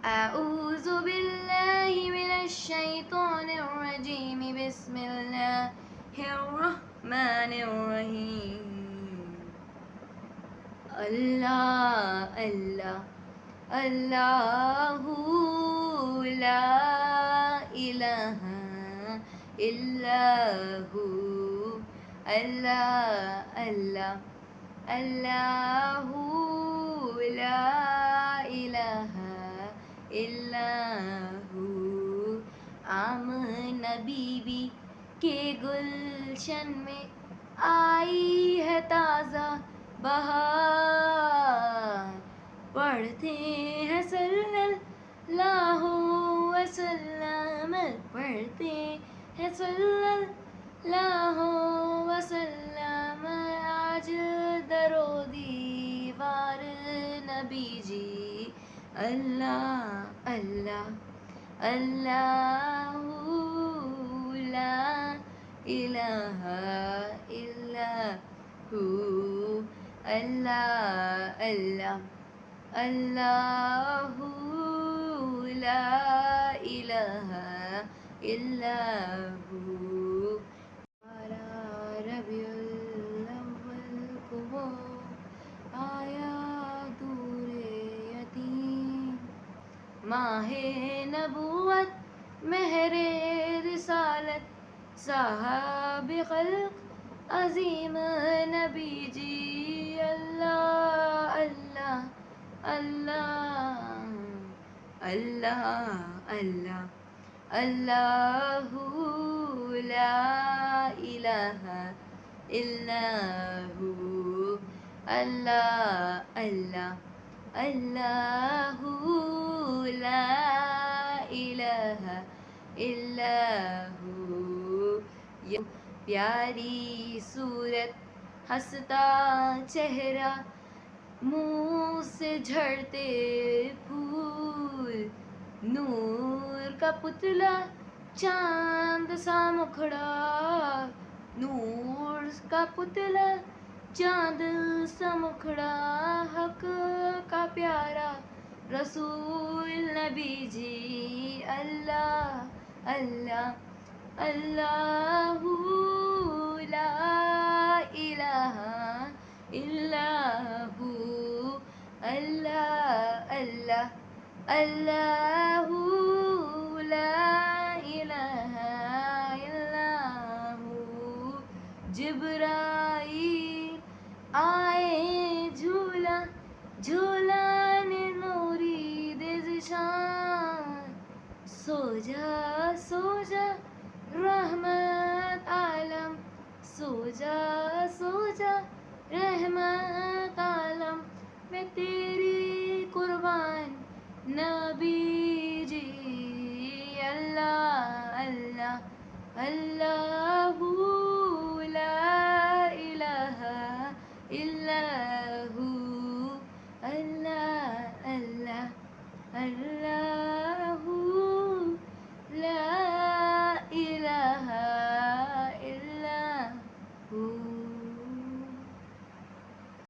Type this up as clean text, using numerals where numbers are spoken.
أعوذ بالله من الشيطان الرجيم بسم الله الرحمن الرحيم اللہ اللہ اللہ لا الہ الا ہو اللہ اللہ اللہ لا الہ الا ہو آمنہ بی بی کے گلشن میں آئی ہے تازہ بہار، پڑھتے ہیں صلی اللہ وسلم، پڑھتے ہیں صلی اللہ وسلم، آج در و دیوار نبی جی، اللہ اللہ اللہ لا الہ الا ہو اللہ اللہ اللہ لا الہ الا ہو ربیع الاول کو وہ آیا دور یتیم، ماہ نبوت مہر رسالت صاحب خلق عظیم نبی جی، اللہ اللہ اللہ اللہ اللہ اللہ لا الہ الا ہو اللہ اللہ اللہ لا الہ الا ہو پیاری صورت ہنستا چہرہ منہ سے جھڑتے پھول، نور کا پتلا چاند سا مکھڑا، نور کا پتلا چاند سا مکھڑا، حق کا پیارا رسول نبی جی، اللہ اللہ اللہ لا الہ الا ہو اللہ اللہ اللہ لا الہ الا ہو جبرائیل آئے جھولا جھولانے مرید ذیشان، سو جا سو جا رحمت عالم، سو جا سو جا رحمت عالم، میں تیری قربان نبی جی، اللہ اللہ اللہ لا الہ الا ہو اللہ اللہ اللہ